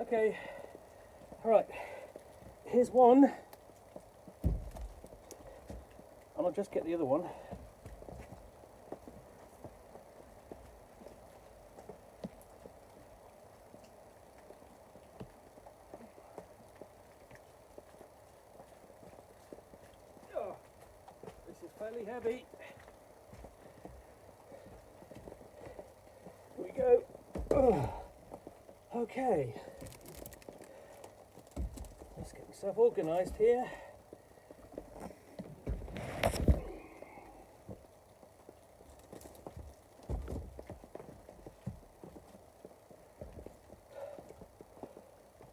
Okay, alright, here's one, and I'll just get the other one. Oh, this is fairly heavy. Here we go. Oh, okay. Let's get myself organised here.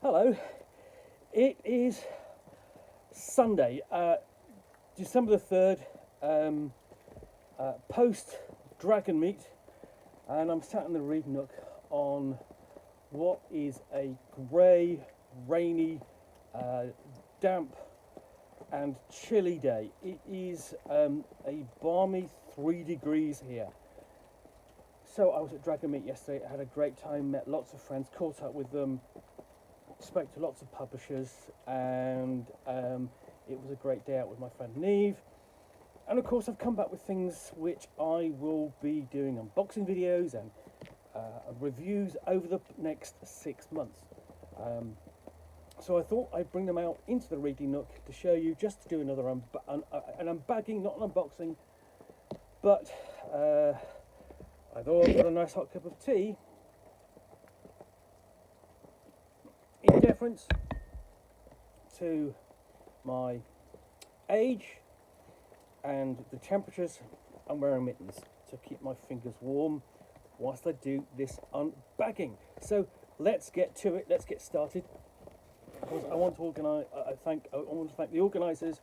Hello, it is Sunday, December the 3rd, post DragonMeet, and I'm sat in the Read Nook on what is a grey, rainy, damp and chilly day. It is a balmy 3 degrees here. So I was at DragonMeet yesterday, had a great time, met lots of friends, caught up with them, spoke to lots of publishers, and it was a great day out with my friend Neve. And of course I've come back with things which I will be doing unboxing videos and reviews over the next 6 months. So I thought I'd bring them out into the Reading Nook to show you, just to do another an unbagging, not an unboxing, but I thought I've got a nice hot cup of tea. In deference to my age and the temperatures, I'm wearing mittens to keep my fingers warm whilst I do this unbagging. So let's get to it. Let's get started. Because I want to organise. I want to thank the organisers,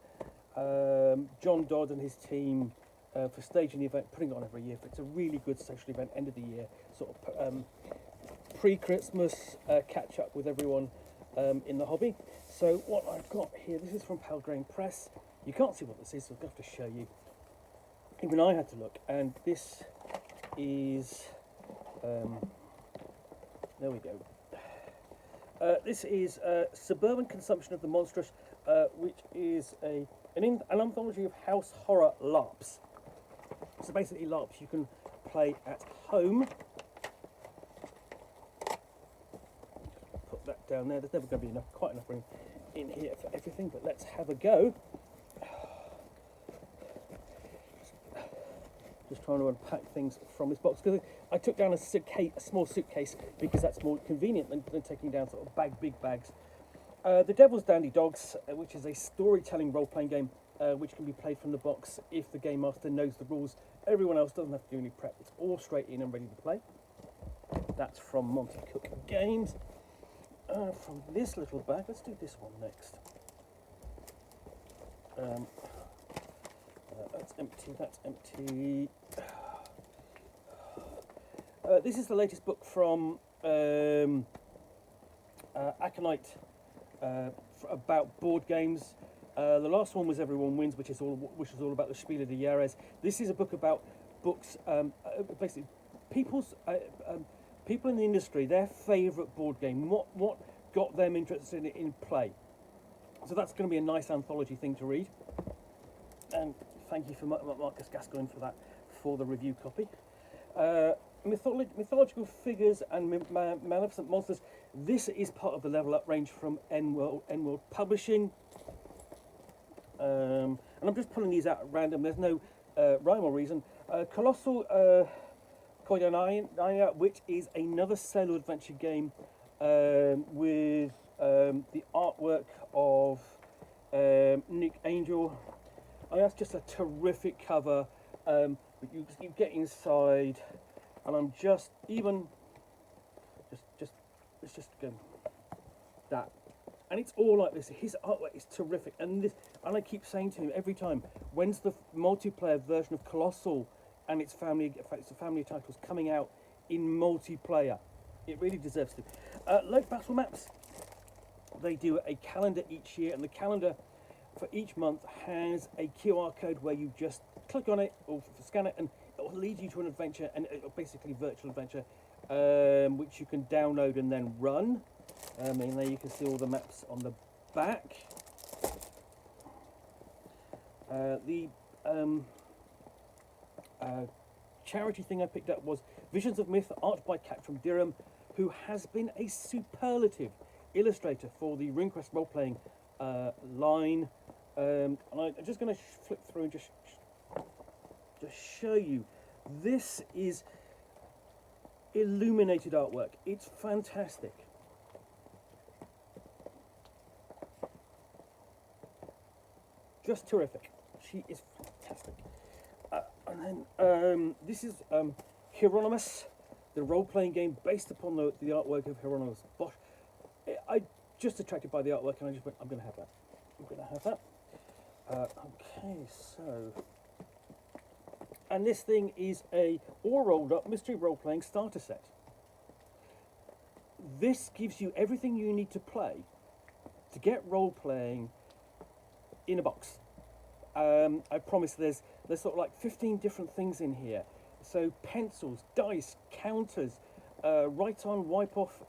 John Dodd and his team, for staging the event, putting it on every year. It's a really good social event, end of the year, sort of pre-Christmas catch up with everyone in the hobby. So what I've got here, this is from Pelgrane Press. You can't see what this is, so I'll have to show you. Even I had to look, and this is there we go. This is Suburban Consumption of the Monstrous, which is an anthology of house horror LARPs. So basically LARPs you can play at home. Put that down there. There's never going to be quite enough room in here for everything, but let's have a go. Just trying to unpack things from this box, because I took down a small suitcase because that's more convenient than taking down sort of big bags. The Devil's Dandy Dogs, which is a storytelling role-playing game which can be played from the box if the game master knows the rules. Everyone else doesn't have to do any prep. It's all straight in and ready to play. That's from Monty Cook Games. From this little bag, let's do this one next. That's empty, that's empty. This is the latest book from Aconite about board games. The last one was Everyone Wins, which is all about the Spiel des Jahres. This is a book about books, basically people in the industry, their favourite board game, what got them interested in play. So that's going to be a nice anthology thing to read. And thank you for Marcus Gascoigne for that, for the review copy. Mythological Figures and Maleficent Monsters. This is part of the Level Up range from N-World Publishing. And I'm just pulling these out at random. There's no rhyme or reason. Colossal Koinonia, which is another solo adventure game with the artwork of Nick Angel. That's just a terrific cover. But you get inside, and I'm just let's just go that, and it's all like this. His artwork is terrific, and I keep saying to him every time, when's the multiplayer version of Colossal and its family titles coming out in multiplayer? It really deserves to. Like Battle Maps, they do a calendar each year, and the calendar for each month has a QR code where you just click on it or scan it, and it will lead you to an adventure, and basically virtual adventure, which you can download and then run. And there you can see all the maps on the back. The charity thing I picked up was Visions of Myth, art by Kat from Durham, who has been a superlative illustrator for the RuneQuest role-playing line. And I'm just going to flip through and just show you. This is illuminated artwork. It's fantastic. Just terrific. She is fantastic. And then this is Hieronymus, the role-playing game based upon the artwork of Hieronymus Bosch. I just attracted by the artwork, and I just went, I'm going to have that. I'm going to have that. Okay, so, and this thing is a all rolled up mystery role-playing starter set. This gives you everything you need to play to get role-playing in a box. I promise there's sort of like 15 different things in here. So pencils, dice, counters, write-on, wipe-off,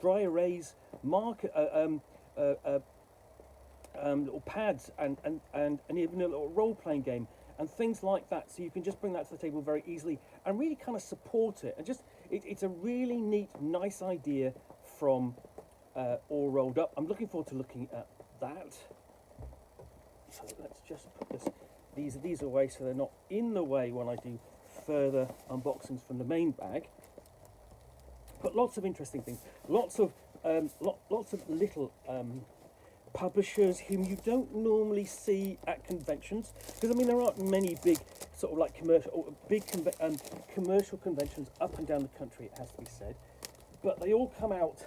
dry erase, marker, little pads, and even a little role-playing game and things like that. So you can just bring that to the table very easily and really kind of support it. And just it's a really neat, nice idea from All Rolled Up. I'm looking forward to looking at that. So let's just put these away so they're not in the way when I do further unboxings from the main bag. But lots of interesting things, lots of little publishers whom you don't normally see at conventions, because I mean there aren't many big sort of like commercial conventions up and down the country, it has to be said, but they all come out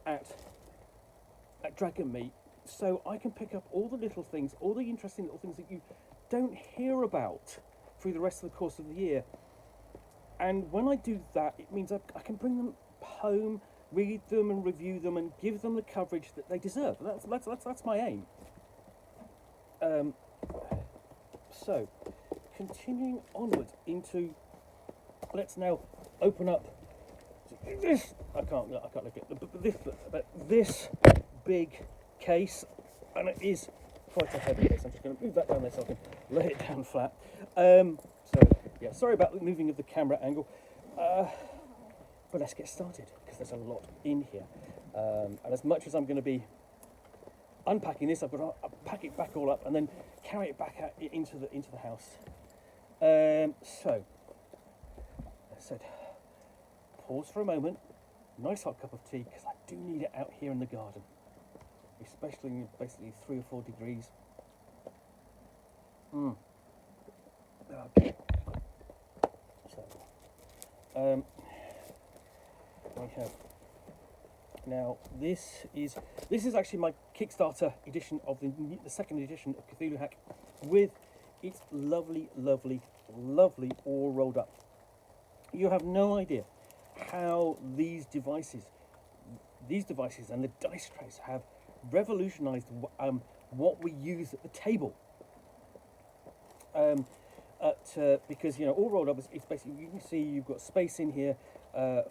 at DragonMeet. So I can pick up all the little things, all the interesting little things that you don't hear about through the rest of the course of the year. And when I do that, it means I can bring them home, read them and review them and give them the coverage that they deserve. That's my aim. So, continuing onwards into, let's now open up this. I can't look at this big case, and it is quite a heavy case. I'm just going to move that down there so I can lay it down flat. So yeah, sorry about the moving of the camera angle, but let's get started because there's a lot in here. And as much as I'm going to be unpacking this, I've got to pack it back all up and then carry it back out into the house. So I said, pause for a moment. Nice hot cup of tea because I do need it out here in the garden, especially basically 3 or 4 degrees. Okay. So, we have now. This is actually my Kickstarter edition of the second edition of Cthulhu Hack, with its lovely all rolled up. You have no idea how these devices and the dice trays have revolutionized what we use at the table. Because all rolled up, it's basically, you can see you've got space in here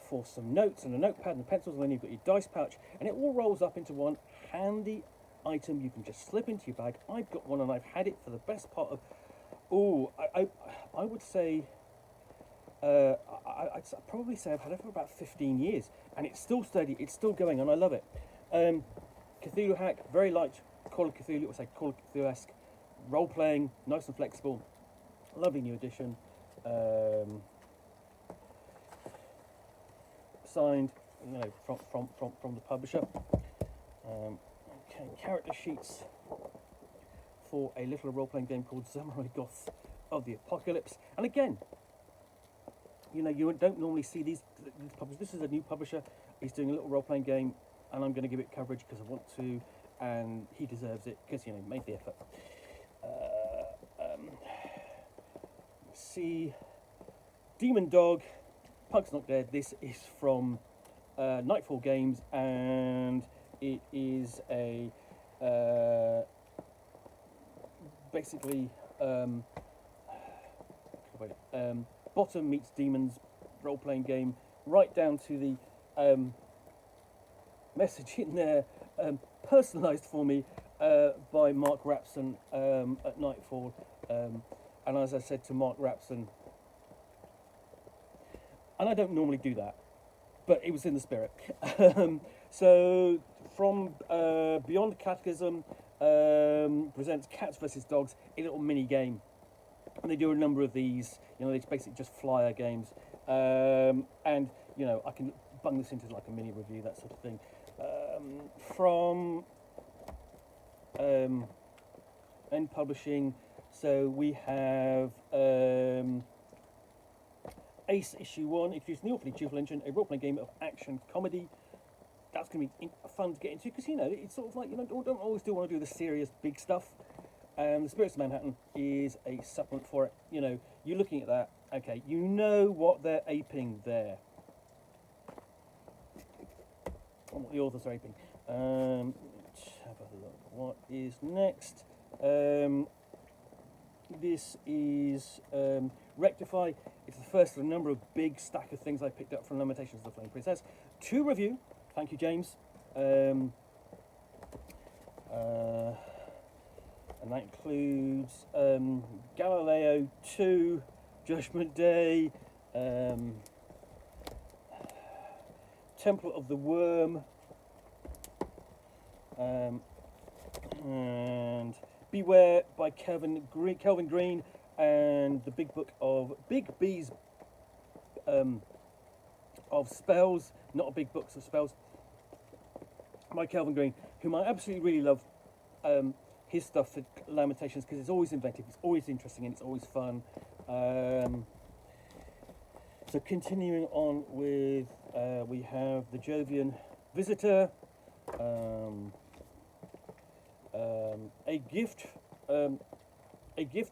for some notes and a notepad and pencils, and then you've got your dice pouch, and it all rolls up into one handy item you can just slip into your bag. I've got one and I've had it for the best part of, I would say, I'd probably say I've had it for about 15 years, and it's still steady, it's still going, and I love it. Cthulhu Hack, very light Call of Cthulhu, or say Call of Cthulhu-esque role-playing, nice and flexible, lovely new edition. Signed, from the publisher. Okay, character sheets for a little role-playing game called Samurai Goths of the Apocalypse. And again, you don't normally see these publishers. This is a new publisher. He's doing a little role-playing game, and I'm going to give it coverage because I want to, and he deserves it because he made the effort. See, Demon Dog, Pug's Not Dead. This is from Nightfall Games, and it is a basically Bottom meets Demons role-playing game, right down to the message in there, personalised for me by Mark Rapson at Nightfall. And as I said to Mark Rapson, and I don't normally do that, but it was in the spirit. So from Beyond Catechism presents Cats versus Dogs, a little mini game. And they do a number of these, it's basically just flyer games. And, I can bung this into like a mini review, that sort of thing. From End Publishing, so we have Ace Issue 1, introducing the Awfully Cheerful Engine, a role-playing game of action comedy. That's going to be fun to get into, because, it's sort of like, don't always want to do the serious big stuff. And The Spirits of Manhattan is a supplement for it. You're looking at that, okay, you know what they're aping there. And what the authors are aping. Let's have a look. What is next? This is Rectify. It's the first of a number of big stack of things I picked up from Lamentations of the Flame Princess. To review. Thank you, James. And that includes Galileo 2, Judgment Day, Temple of the Worm, and Beware by Kelvin Green, and the big book of Big B's of Spells, not a big books of spells, by Kelvin Green, whom I absolutely really love. His stuff for Lamentations, because it's always inventive, it's always interesting, and it's always fun. So continuing on with, we have The Jovian Visitor, a gift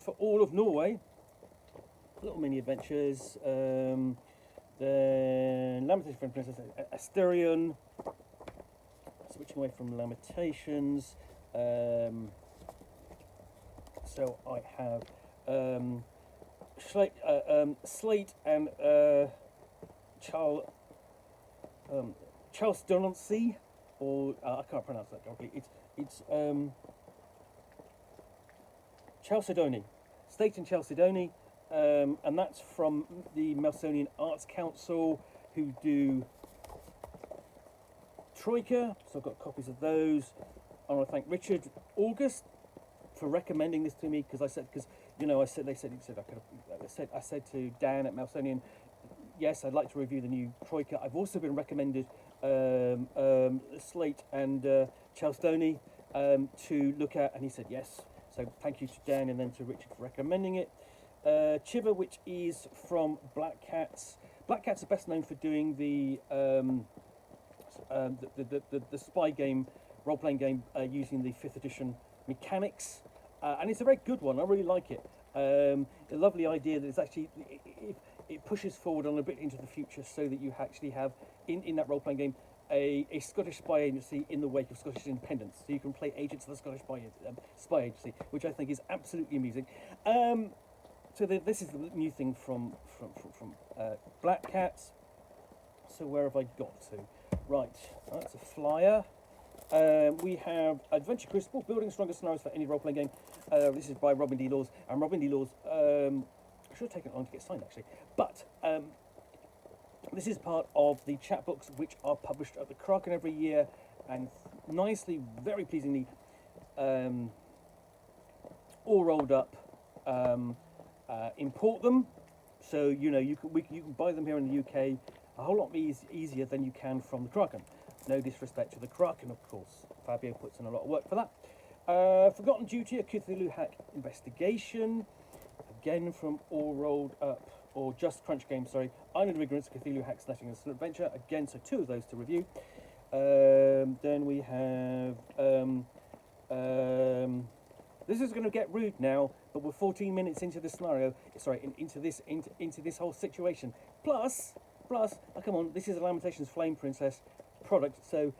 for all of Norway, little mini adventures. Then Lamentations for Princess Asterion, switching away from Lamentations. So I have Slate and Charles Donaldsey, or I can't pronounce that correctly. It's Chalcedony, Slate and Chalcedony, and that's from the Melsonian Arts Council, who do Troika. So I've got copies of those. I want to thank Richard August for recommending this to me, because I said to Dan at Melsonian, yes, I'd like to review the new Troika. I've also been recommended Slate and Chalcedony to look at, and he said yes. So thank you to Dan and then to Richard for recommending it. Chiva, which is from Black Cats. Black Cats are best known for doing the spy game, role-playing game, using the 5th edition mechanics, and it's a very good one. I really like it. A lovely idea that it's actually it pushes forward on a bit into the future, so that you actually have in that role-playing game a Scottish spy agency in the wake of Scottish independence, so you can play agents of the Scottish spy agency, which I think is absolutely amusing. So this is the new thing from Black Cats. So where have I got to? Right, that's a flyer. We have Adventure Crucible, Building Stronger Scenarios for any role-playing game. This is by Robin D. Laws, and Robin D. Laws, I should have taken it on to get signed actually, but this is part of the chapbooks which are published at the Kraken every year, and nicely, very pleasingly, all rolled up. Import them, so you can buy them here in the UK a whole lot easier than you can from the Kraken. No disrespect to the Kraken, of course. Fabio puts in a lot of work for that. Forgotten Duty, a Cthulhu hack investigation, again from All Rolled Up, or Just Crunch Game, sorry. Island of Ignorance, Cthulhu hack slashing and adventure, again, so 2 of those to review. Then we have this is going to get rude now, but we're 14 minutes into the scenario. Sorry, into this whole situation. Plus, oh, come on, this is a Lamentations Flame Princess product, so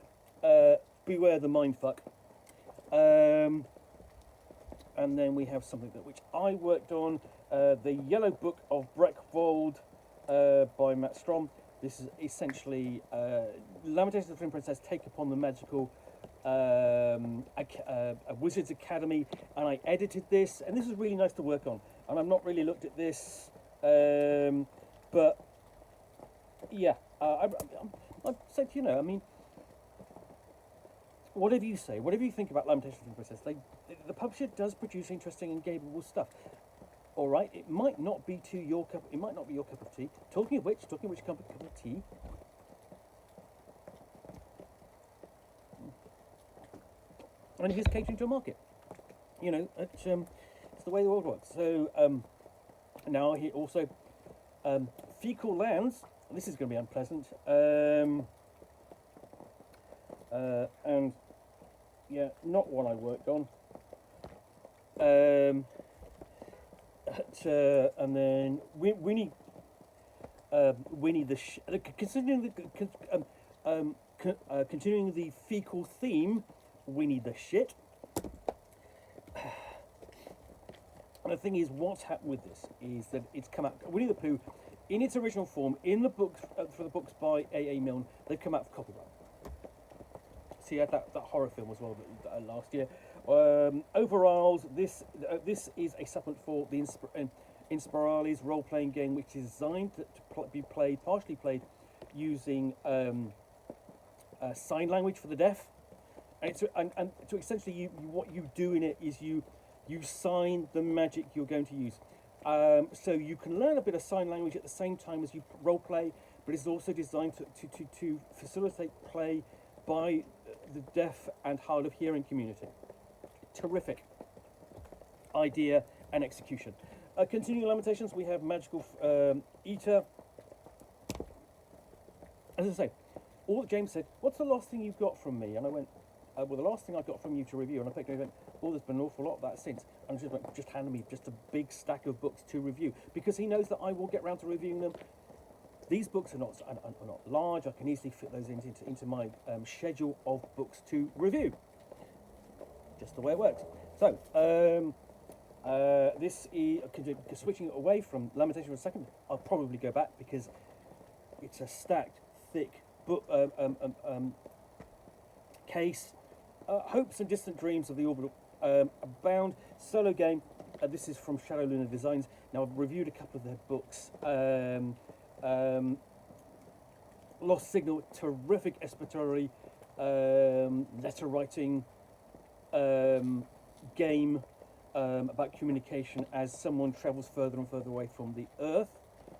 beware the mindfuck. And then we have something which I worked on, the Yellow Book of Breckwold by Matt Strom. This is essentially Lamentations of the Flame Princess take upon the magical Wizards Academy, and I edited this, and this was really nice to work on. And I've not really looked at this, but yeah, I'd say to you know, I mean, whatever you say, whatever you think about Lamentations of the Flame Princess, the publisher does produce interesting and gameable stuff. All right, it might not be your cup of tea. Talking of which cup of tea. And he's catering to a market. You know, it's the way the world works. So now he also fecal lands. This is going to be unpleasant. And yeah, not one I worked on. And then Winnie the continuing the fecal theme, Winnie the shit. And the thing is, what's happened with this is that it's come out Winnie the Pooh in its original form in the books for the books by A.A. Milne. They've come out for copyright. So you had that horror film as well last year. Overalls, this is a supplement for the Inspirales role-playing game, which is designed to be played, partially played, using sign language for the deaf. And so essentially, what you do in it is you sign the magic you're going to use. So you can learn a bit of sign language at the same time as you role-play, but it's also designed to facilitate play by the deaf and hard of hearing community. Terrific idea and execution. Continuing Lamentations, we have Magical Eater. As I say, all that James said, what's the last thing you've got from me? And I went, well, the last thing I got from you to review. And I picked it and went, well, there's been an awful lot of that since. And just handed me just a big stack of books to review, because he knows that I will get round to reviewing them. These books are not large. I can easily fit those into my schedule of books to review. Just the way it works. So, this is switching away from Lamentation for a second. I'll probably go back because it's a stacked, thick book case. Hopes and Distant Dreams of the Orbital Abound solo game. This is from Shadow Luna Designs. Now, I've reviewed a couple of their books. Lost Signal, terrific exploratory letter writing game about communication as someone travels further and further away from the Earth.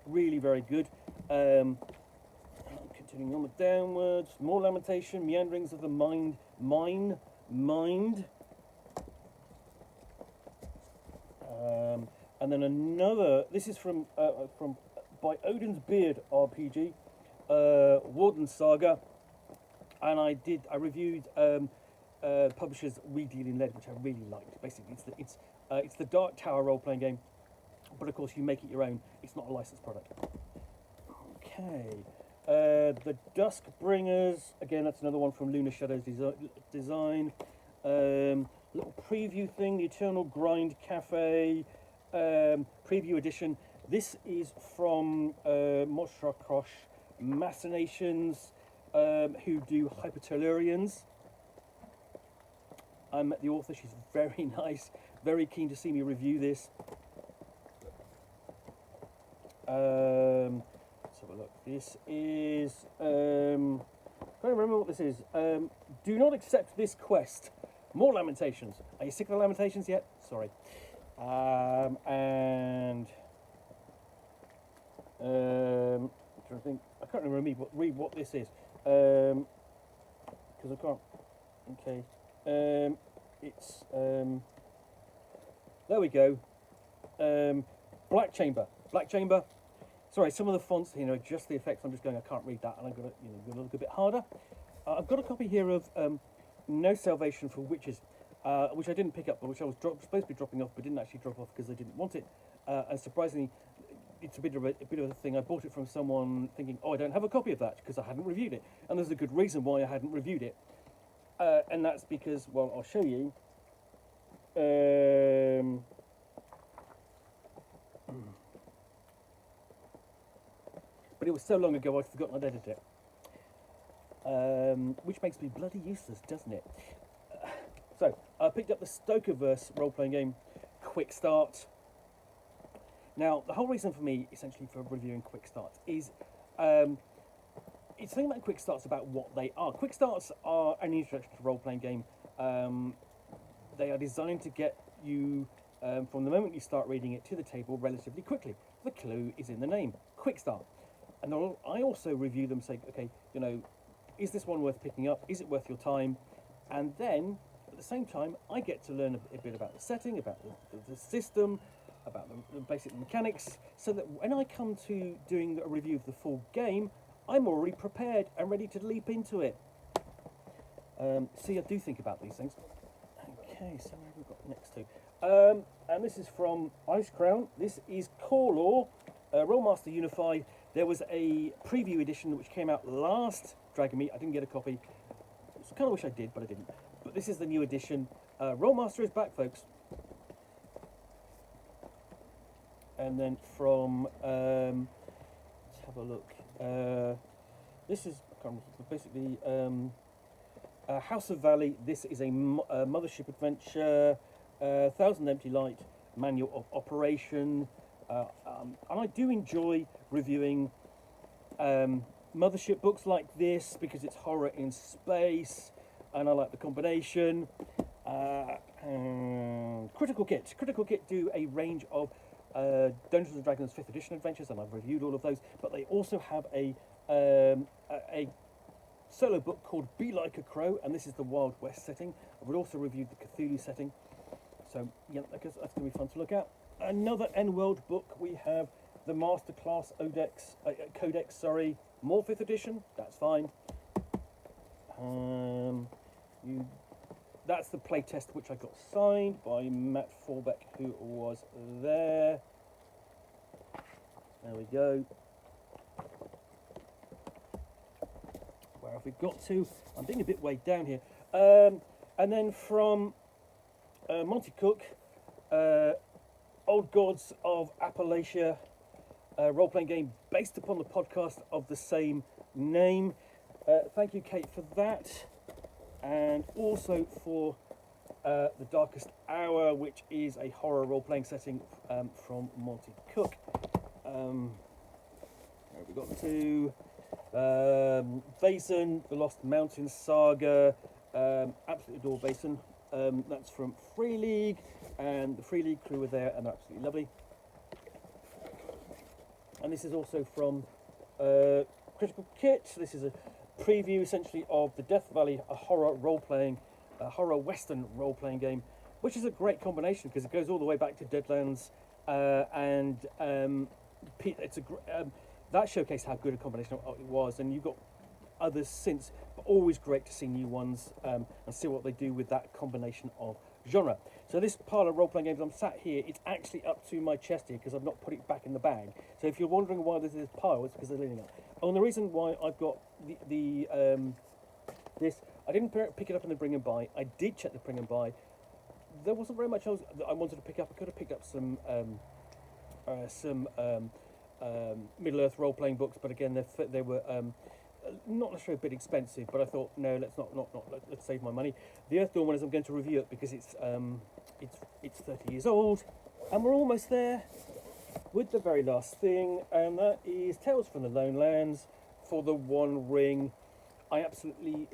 Really very good. Continuing on downwards, more Lamentation, Meanderings of the Mind. And then another. This is from by Odin's Beard RPG, Warden Saga, and I reviewed publishers We Deal in Lead, which I really liked. Basically, it's the Dark Tower role-playing game, but of course you make it your own. It's not a licensed product. Okay, the Dusk Bringers. Again, that's another one from Lunar Shadows Design. Little preview thing, the Eternal Grind Cafe preview edition. This is from Moshra Krosh Machinations, who do Hypertellurians. I met the author. She's very nice, very keen to see me review this. Let's have a look. This is I can't remember what this is. Do not accept this quest. More Lamentations. Are you sick of the Lamentations yet? Sorry. I'm trying to think. I can't remember read what this is because I can't. Okay. It's there we go. Black Chamber. Sorry, some of the fonts, just the effects. I'm just going. I can't read that, and I've got to, go look a bit harder. I've got a copy here of No Salvation for Witches, which I didn't pick up, but which I was supposed to be dropping off, but didn't actually drop off because I didn't want it. And surprisingly, it's a bit of a thing. I bought it from someone thinking, oh, I don't have a copy of that because I hadn't reviewed it, and there's a good reason why I hadn't reviewed it. And that's because, well, I'll show you. But it was so long ago I'd forgotten I'd edited it. Which makes me bloody useless, doesn't it? So, I picked up the Stokerverse role-playing game, Quick Start. Now, the whole reason for me, essentially, for reviewing Quick Starts is it's something about Quick Starts about what they are. Quick Starts are an introduction to role-playing game. They are designed to get you, from the moment you start reading it, to the table relatively quickly. The clue is in the name, Quick Start. And I also review them, say, okay, you know, is this one worth picking up? Is it worth your time? And then, at the same time, I get to learn a bit about the setting, about the system, about the basic mechanics, so that when I come to doing a review of the full game, I'm already prepared and ready to leap into it. See, I do think about these things. Okay, so where have we got next to? And this is from Ice Crown. This is Core Law, Rollmaster Unify. There was a preview edition which came out last DragonMeet. I didn't get a copy. I kind of wish I did, but I didn't. But this is the new edition. Rollmaster is back, folks. And then from, let's have a look. This is basically House of Valley. This is a mothership adventure, Thousand Empty Light, manual of operation. And I do enjoy reviewing mothership books like this because it's horror in space, and I like the combination. Critical Kit. Critical Kit do a range of Dungeons and Dragons 5th edition adventures, and I've reviewed all of those. But they also have a solo book called Be Like a Crow, and this is the Wild West setting. I've also reviewed the Cthulhu setting, so yeah, that's going to be fun to look at. Another N-World book, we have the Masterclass Codex, sorry, more 5th edition, that's fine. That's the playtest which I got signed by Matt Forbeck, who was there. There we go. Where have we got to? I'm being a bit weighed down here. And then from Monty Cook, Old Gods of Appalachia, role-playing game based upon the podcast of the same name. Thank you, Kate, for that. And also for The Darkest Hour, which is a horror role-playing setting from Monty Cook. Where have we got to? Basin, The Lost Mountain Saga. Absolutely adore Basin. That's from Free League, and the Free League crew are there, and they're absolutely lovely. And this is also from Critical Kit. This is a preview, essentially, of the Death Valley, a horror western role-playing game, which is a great combination because it goes all the way back to Deadlands, and that showcased how good a combination it was, and you've got others since, but always great to see new ones and see what they do with that combination of genre. So this pile of role-playing games, I'm sat here, it's actually up to my chest here because I've not put it back in the bag. So if you're wondering why there's this pile, it's because they're leaning up. Oh, and the reason why I've got this, I didn't pick it up in the bring and buy. I did check the bring and buy. There wasn't very much else that I wanted to pick up. I could have picked up some Middle-earth role-playing books, but again, they were not necessarily a bit expensive. But I thought, no, let's save my money. The Earth Dawn one is I'm going to review it because it's 30 years old, and we're almost there with the very last thing, and that is Tales from the Lone Lands for the One Ring. The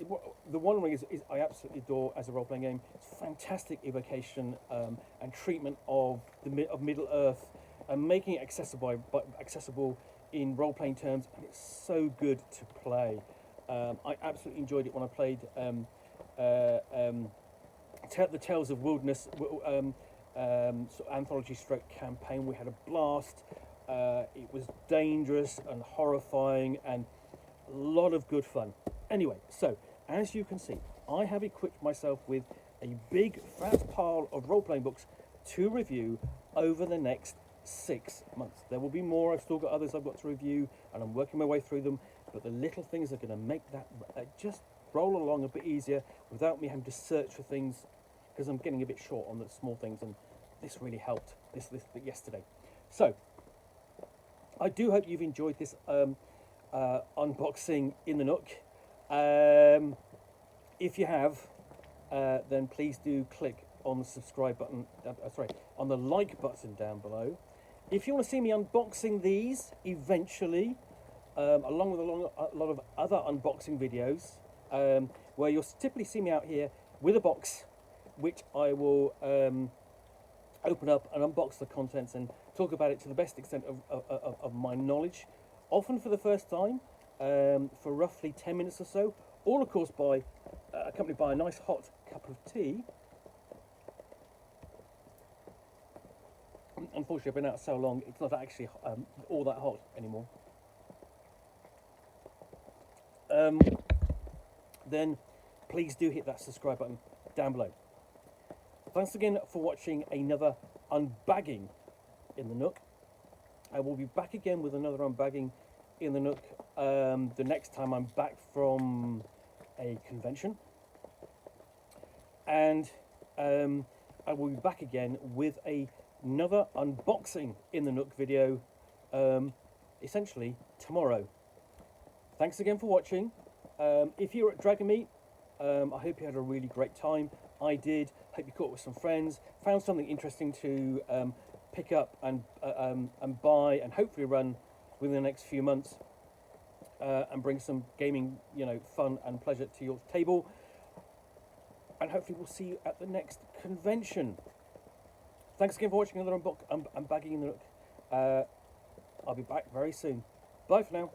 One Ring is I absolutely adore as a role-playing game. It's fantastic evocation and treatment of Middle Earth, and making it accessible in role-playing terms, and it's so good to play. I absolutely enjoyed it when I played the Tales of Wilderness sort of anthology-stroke campaign. We had a blast. It was dangerous and horrifying and a lot of good fun. Anyway, so as you can see, I have equipped myself with a big fat pile of role-playing books to review over the next 6 months. There will be more. I've still got others I've got to review, and I'm working my way through them, but the little things are going to make that just roll along a bit easier without me having to search for things, because I'm getting a bit short on the small things, and this really helped this yesterday. So I do hope you've enjoyed this unboxing in the Nook. If you have, then please do click on the subscribe button, on the like button down below. If you want to see me unboxing these eventually, along with a lot of other unboxing videos, where you'll typically see me out here with a box, which I will open up and unbox the contents and talk about it to the best extent of my knowledge, often for the first time, for roughly 10 minutes or so, all of course accompanied by a nice hot cup of tea. Unfortunately, I've been out so long, it's not actually all that hot anymore. Then please do hit that subscribe button down below. Thanks again for watching another unbagging in the Nook. I will be back again with another unbagging in the Nook the next time I'm back from a convention. And I will be back again with another unboxing in the Nook video, essentially tomorrow. Thanks again for watching. If you're at DragonMeet, I hope you had a really great time. I did. Hope you caught up with some friends, found something interesting to pick up and buy and hopefully run within the next few months, and bring some gaming, fun and pleasure to your table. And hopefully we'll see you at the next convention. Thanks again for watching another unbagging in the Nook. I'll be back very soon. Bye for now.